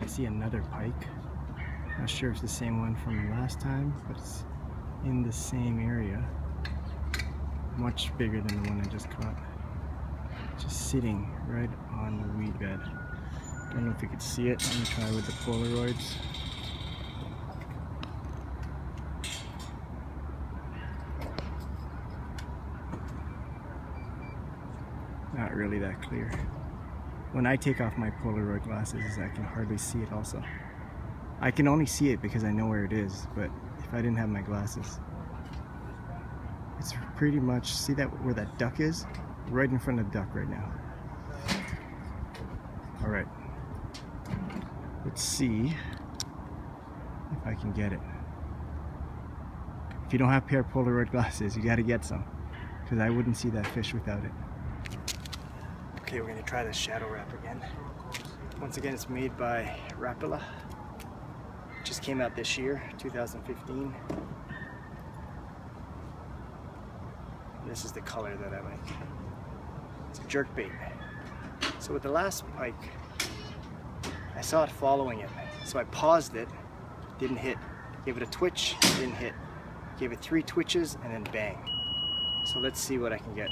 I see another pike. Not sure if it's the same one from last time, but it's in the same area. Much bigger than the one I just caught. Just sitting right on the weed bed. Don't know if you could see it. Let me try with the Polaroids. Not really that clear. When I take off my Polaroid glasses, I can hardly see it also. I can only see it because I know where it is, but if I didn't have my glasses, it's pretty much, see that where that duck is? Right in front of the duck right now. Alright. Let's see if I can get it. If you don't have a pair of Polaroid glasses, you gotta get some, because I wouldn't see that fish without it. Okay, we're gonna try the shadow wrap again. Once again, it's made by Rapala. Just came out this year, 2015. This is the color that I like. It's a jerkbait. So with the last pike, I saw it following it. So I paused it, didn't hit. Gave it a twitch, didn't hit. Gave it 3 twitches and then bang. So let's see what I can get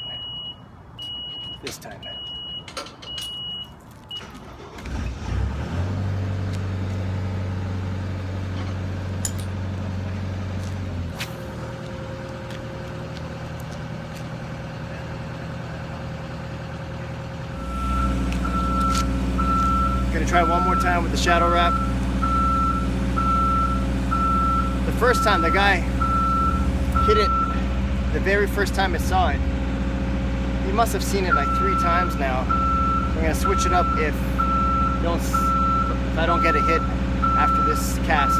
this time. Gonna try one more time with the shadow wrap. The first time the guy hit it, the very first time I saw it, he must have seen it like 3 times now. So I'm gonna switch it up if I don't get a hit after this cast.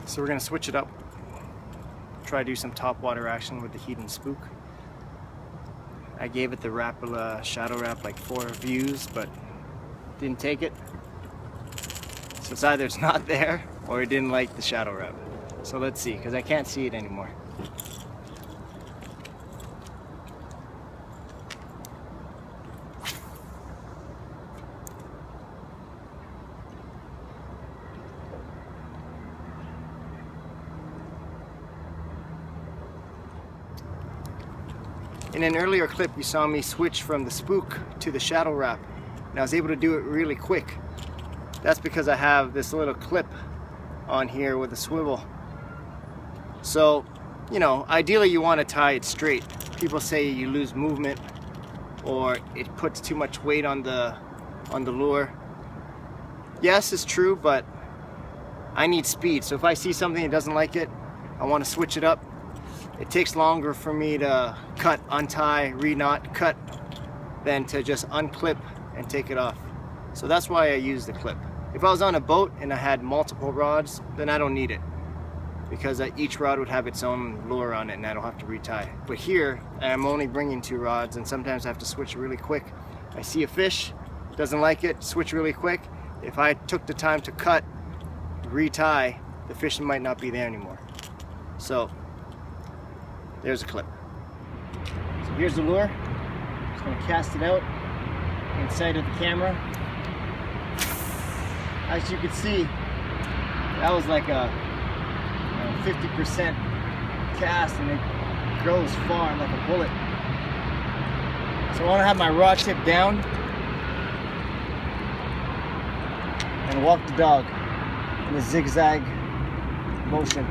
So we're gonna switch it up. Try to do some topwater action with the heat and spook. I gave it the Rapala shadow wrap like 4 views, but didn't take it. So it's either it's not there or it didn't like the shadow wrap. So let's see, because I can't see it anymore. In an earlier clip, you saw me switch from the spook to the shadow wrap, and I was able to do it really quick. That's because I have this little clip on here with a swivel. So, you know, ideally you want to tie it straight. People say you lose movement or it puts too much weight on the lure. Yes, it's true, but I need speed. So if I see something that doesn't like it, I want to switch it up. It takes longer for me to cut, untie, re-knot, cut, than to just unclip and take it off. So that's why I use the clip. If I was on a boat and I had multiple rods, then I don't need it, because each rod would have its own lure on it and I don't have to retie. But here, I'm only bringing 2 rods and sometimes I have to switch really quick. I see a fish, doesn't like it, switch really quick. If I took the time to cut, retie, the fish might not be there anymore. So, there's a clip. So here's the lure. Just gonna cast it out inside of the camera. As you can see, that was like a 50% cast, and it goes far like a bullet. So I want to have my rod tip down and walk the dog in a zigzag motion.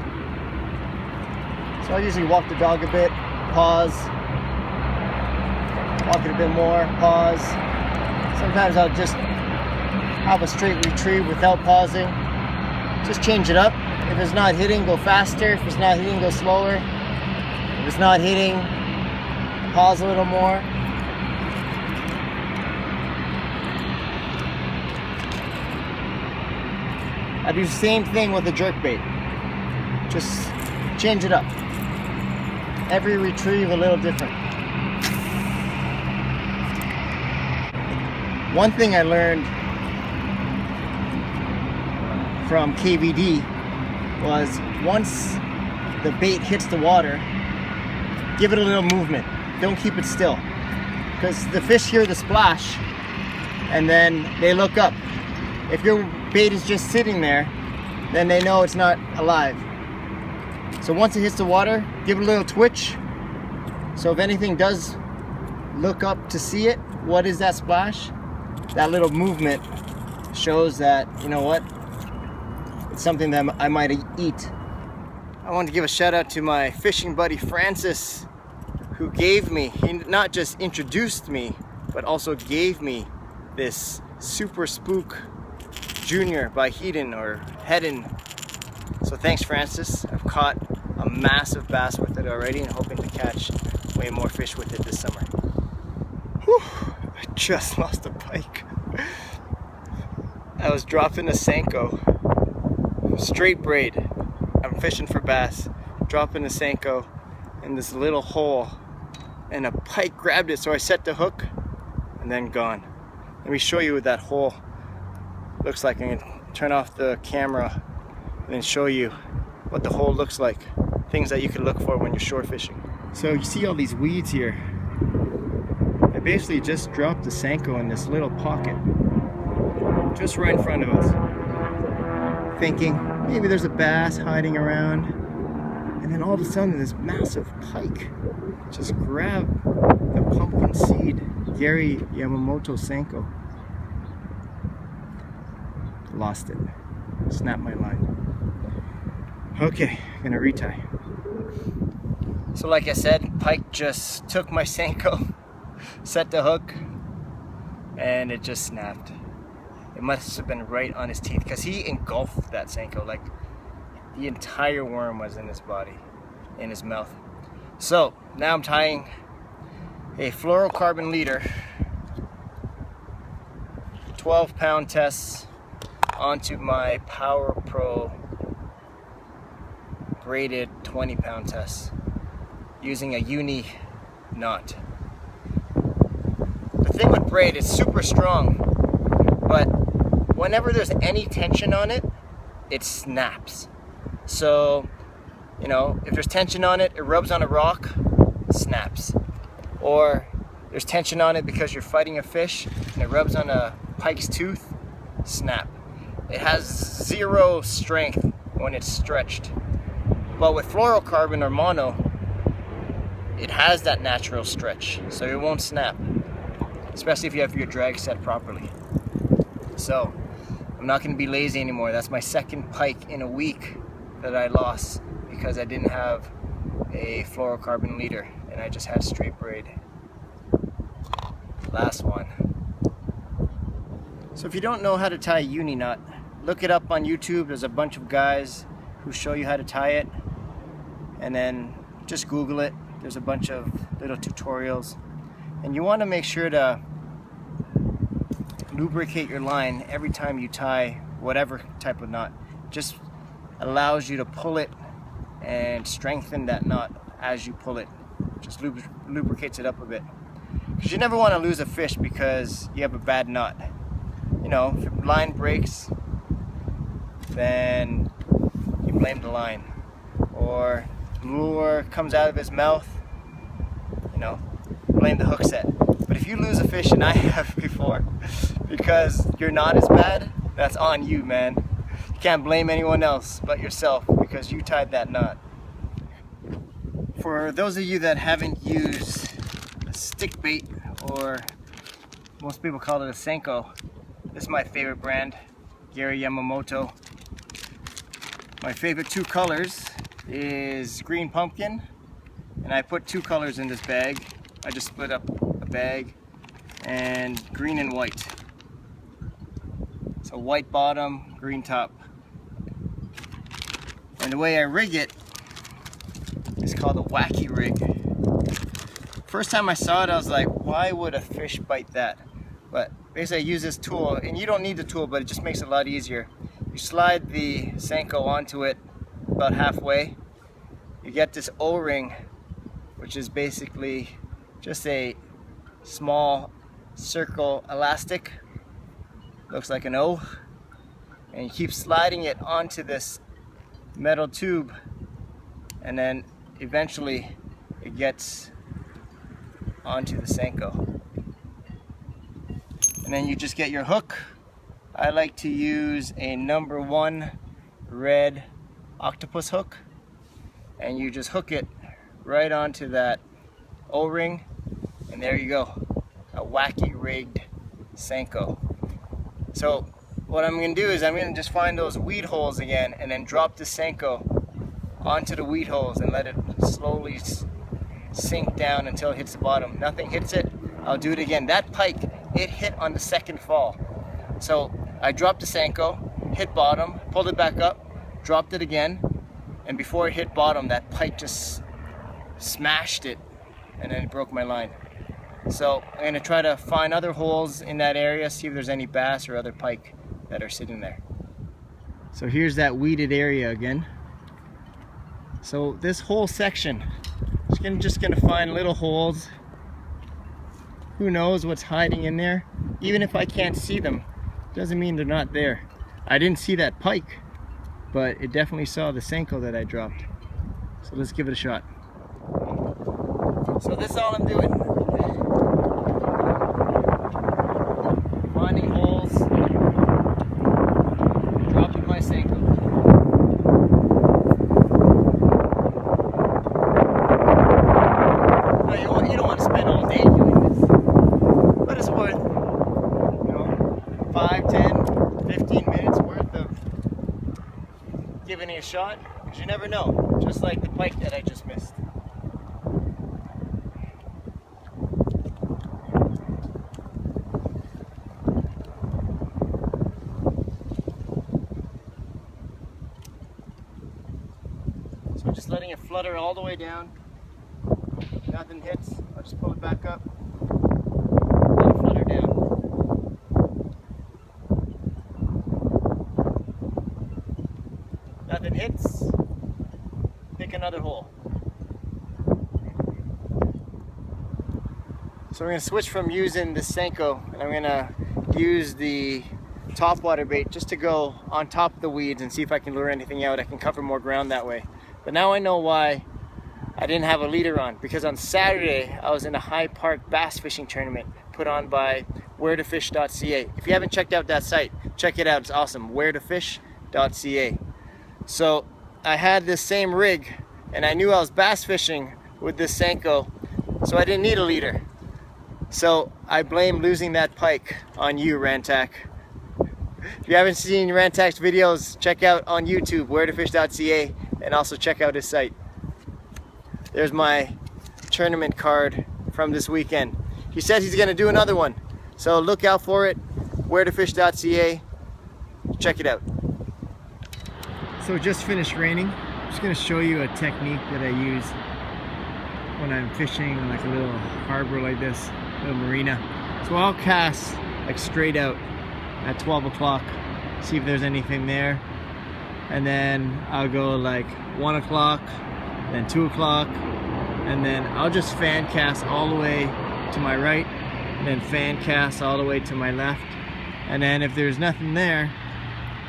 So I usually walk the dog a bit, pause, walk it a bit more, pause. Sometimes I'll just have a straight retrieve without pausing. Just change it up. If it's not hitting, go faster. If it's not hitting, go slower. If it's not hitting, pause a little more. I do the same thing with the jerkbait. Just change it up. Every retrieve a little different. One thing I learned from KVD was once the bait hits the water, give it a little movement. Don't keep it still. Because the fish hear the splash and then they look up. If your bait is just sitting there, then they know it's not alive. So once it hits the water, give it a little twitch. So if anything does look up to see it, what is that splash? That little movement shows that, you know what, it's something that I might eat. I want to give a shout out to my fishing buddy Francis, who gave me, he not just introduced me, but also gave me this Super Spook Junior by Hedon or Hedon. So thanks, Francis. I've caught a massive bass with it already and hoping to catch way more fish with it this summer. Whew, I just lost a pike. I was dropping a Senko, straight braid. I'm fishing for bass, dropping a Senko in this little hole, and a pike grabbed it, so I set the hook and then gone. Let me show you what that hole looks like. I'm gonna turn off the camera and then show you what the hole looks like. Things that you can look for when you're shore fishing. So you see all these weeds here. I basically just dropped the Senko in this little pocket, just right in front of us, thinking maybe there's a bass hiding around, and then all of a sudden this massive pike just grabbed the pumpkin seed Gary Yamamoto Senko. Lost it. Snapped my line. Okay, I'm gonna retie. So like I said, pike just took my Senko, set the hook, and it just snapped. It must have been right on his teeth because he engulfed that Senko. Like the entire worm was in his body, in his mouth. So now I'm tying a fluorocarbon leader, 12-pound test onto my Power Pro braided 20-pound test using a Uni-knot. The thing with braid, it's super strong, but whenever there's any tension on it, it snaps. So, you know, if there's tension on it, it rubs on a rock, snaps. Or there's tension on it because you're fighting a fish and it rubs on a pike's tooth, snap. It has zero strength when it's stretched. But with fluorocarbon or mono, it has that natural stretch, so it won't snap, especially if you have your drag set properly. So I'm not going to be lazy anymore. That's my second pike in a week that I lost because I didn't have a fluorocarbon leader and I just had straight braid. Last one. So if you don't know how to tie a uni-knot, look it up on YouTube. There's a bunch of guys who show you how to tie it, and then just Google it. There's a bunch of little tutorials, and you want to make sure to lubricate your line every time you tie whatever type of knot. Just allows you to pull it and strengthen that knot as you pull it. Just lubricates it up a bit, because you never want to lose a fish because you have a bad knot. You know, if your line breaks, then you blame the line, or lure comes out of his mouth, you know, blame the hook set. But if you lose a fish, and I have before, because your knot is bad, that's on you, man. You can't blame anyone else but yourself because you tied that knot. For those of you that haven't used a stick bait, or most people call it a Senko, this is my favorite brand, Gary Yamamoto. My favorite two colors is green pumpkin, and I put two colors in this bag. I just split up a bag, and green and white. So white bottom, green top. And the way I rig it is called a Wacky rig. First time I saw it, I was like, why would a fish bite that? But basically I use this tool, and you don't need the tool, but it just makes it a lot easier. You slide the Senko onto it about halfway. You get this O-ring, which is basically just a small circle elastic. Looks like an O. And you keep sliding it onto this metal tube, and then eventually it gets onto the Senko. And then you just get your hook. I like to use a #1 red octopus hook, and you just hook it right onto that O-ring, and there you go, a Wacky rigged Senko. So what I'm going to do is I'm going to just find those weed holes again, and then drop the Senko onto the weed holes and let it slowly sink down until it hits the bottom. Nothing hits it, I'll do it again. That pike, it hit on the second fall. So I dropped the Senko, hit bottom, pulled it back up, dropped it again, and before it hit bottom, that pike just smashed it, and then it broke my line. So I'm going to try to find other holes in that area, see if there's any bass or other pike that are sitting there. So here's that weeded area again. So this whole section, just gonna find little holes. Who knows what's hiding in there? Even if I can't see them, doesn't mean they're not there. I didn't see that pike, but it definitely saw the Senko that I dropped. So let's give it a shot. So this is all I'm doing. Finding holes, dropping my Senko. You don't want to spend all day doing this, but it's worth, 5, 10, 15 minutes worth of giving it a shot, because you never know, just like the pike that I just missed. So just letting it flutter all the way down. Nothing hits, I'll just pull it back up. Let it flutter down. Nothing hits, pick another hole. So we're going to switch from using the Senko, and I'm going to use the Topwater bait just to go on top of the weeds and see if I can lure anything out. I can cover more ground that way. But now I know why I didn't have a leader on, because on Saturday I was in a High Park bass fishing tournament put on by wheretofish.ca. If you haven't checked out that site, check it out, it's awesome, wheretofish.ca. So I had this same rig, and I knew I was bass fishing with this Senko, so I didn't need a leader. So I blame losing that pike on you, Rantak. If you haven't seen Rantak's videos, check out on YouTube, wheretofish.ca, and also check out his site. There's my tournament card from this weekend. He said he's going to do another one, so look out for it, wheretofish.ca. Check it out. So it just finished raining. I'm just going to show you a technique that I use when I'm fishing like a little harbor like this, a little marina. So I'll cast like straight out at 12 o'clock, see if there's anything there, and then I'll go like 1 o'clock, then 2 o'clock, and then I'll just fan cast all the way to my right, and then fan cast all the way to my left, and then if there's nothing there,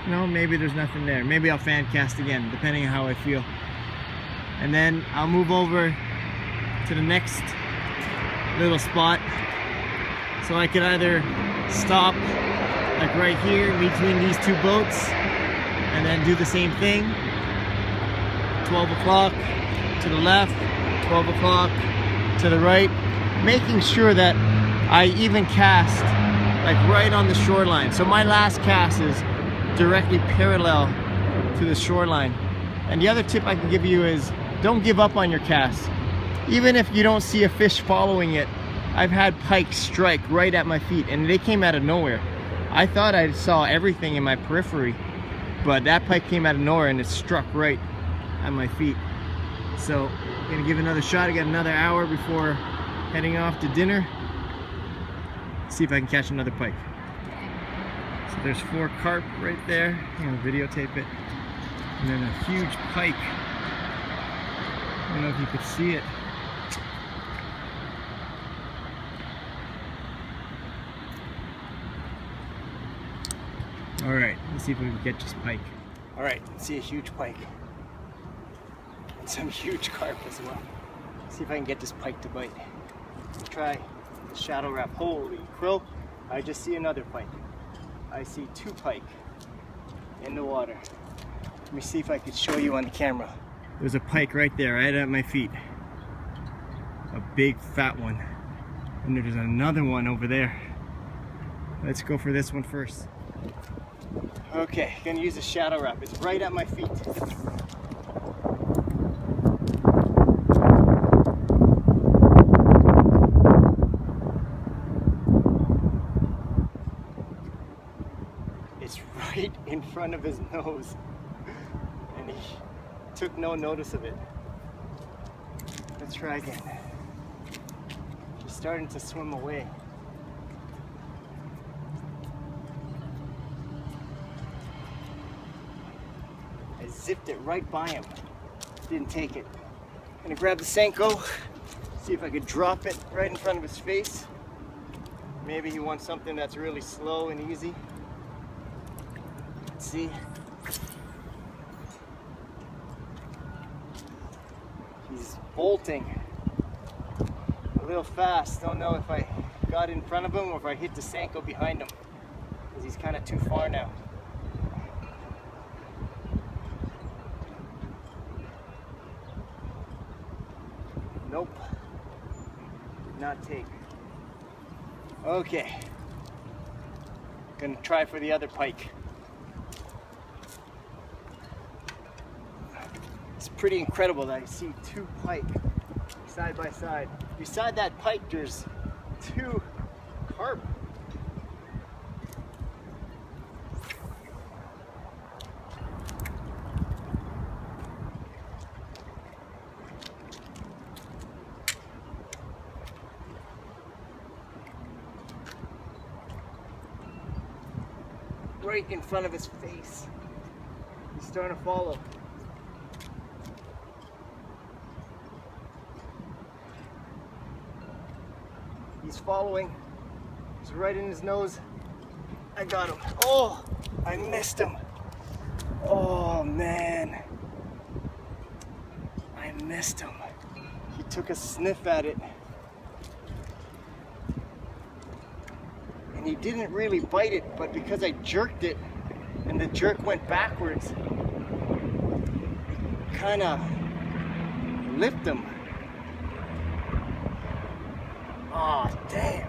maybe there's nothing there, maybe I'll fan cast again, depending on how I feel. And then I'll move over to the next little spot, so I could either stop like right here between these two boats and then do the same thing, 12 o'clock to the left, 12 o'clock to the right, making sure that I even cast like right on the shoreline. So my last cast is directly parallel to the shoreline. And the other tip I can give you is don't give up on your cast. Even if you don't see a fish following it, I've had pike strike right at my feet, and they came out of nowhere. I thought I saw everything in my periphery, but that pike came out of nowhere and it struck right at my feet. So I'm gonna give it another shot. I got another hour before heading off to dinner. See if I can catch another pike. So there's 4 carp right there. I'm gonna videotape it. And then a huge pike. I don't know if you could see it. All right, let's see if we can get this pike. All right, let's see a huge pike. And some huge carp as well. Let's see if I can get this pike to bite. Let's try the shadow wrap. Holy crow, I just see another pike. I see 2 pike in the water. Let me see if I could show you on the camera. There's a pike right there, right at my feet. A big fat one. And there's another one over there. Let's go for this one first. Okay, gonna use a shadow wrap. It's right at my feet. It's right in front of his nose. And he took no notice of it. Let's try again. He's starting to swim away. Zipped it right by him. Didn't take it. I'm gonna grab the Senko, see if I could drop it right in front of his face. Maybe he wants something that's really slow and easy. Let's see. He's bolting a little fast. Don't know if I got in front of him or if I hit the Senko behind him, because he's kind of too far now. Nope, did not take. Okay, gonna try for the other pike. It's pretty incredible that I see 2 pike side by side. Beside that pike, there's 2 carp. Right in front of his face. He's starting to follow. He's following. He's right in his nose. I got him. Oh, I missed him. Oh man. I missed him. He took a sniff at it. And he didn't really bite it, but because I jerked it and the jerk went backwards, kind of lipped him. Oh, damn.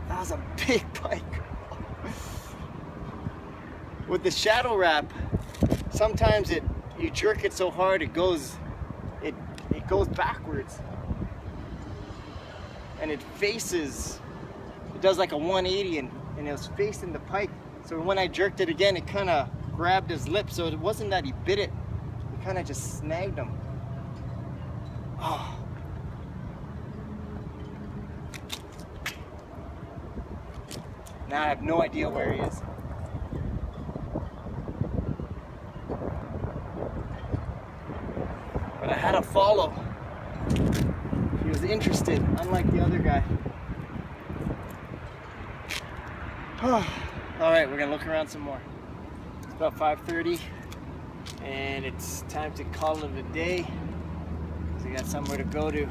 That was a big pike. With the shadow wrap, sometimes you jerk it so hard it goes backwards. And it faces, it does like a 180 and it was facing the pike. So when I jerked it again, it kind of grabbed his lip. So it wasn't that he bit it, it kind of just snagged him. Oh. Now I have no idea where he is. But I had to follow. He was interested, unlike the other guy. Alright, we're gonna look around some more. It's about 5:30 and it's time to call it a day. So we got somewhere to go to.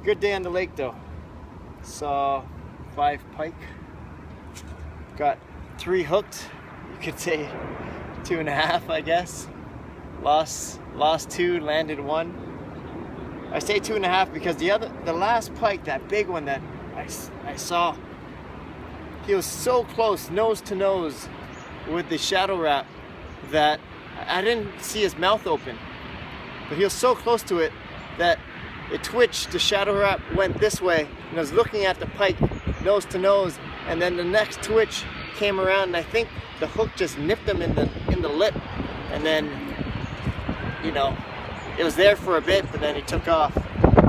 Good day on the lake though. Saw 5 pike. Got 3 hooked. You could say 2.5, I guess. Lost 2, landed 1. I say 2.5 because the last pike, that big one that I saw, he was so close, nose to nose, with the shadow wrap that I didn't see his mouth open. But he was so close to it that it twitched. The shadow wrap went this way, and I was looking at the pike, nose to nose, and then the next twitch came around, and I think the hook just nipped him in the lip, and then you know, it was there for a bit, but then it took off.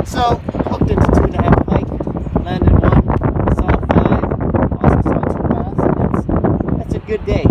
So, hooked into 2.5 pike, landed one, saw 5, also saw 2 bass, and that's a good day.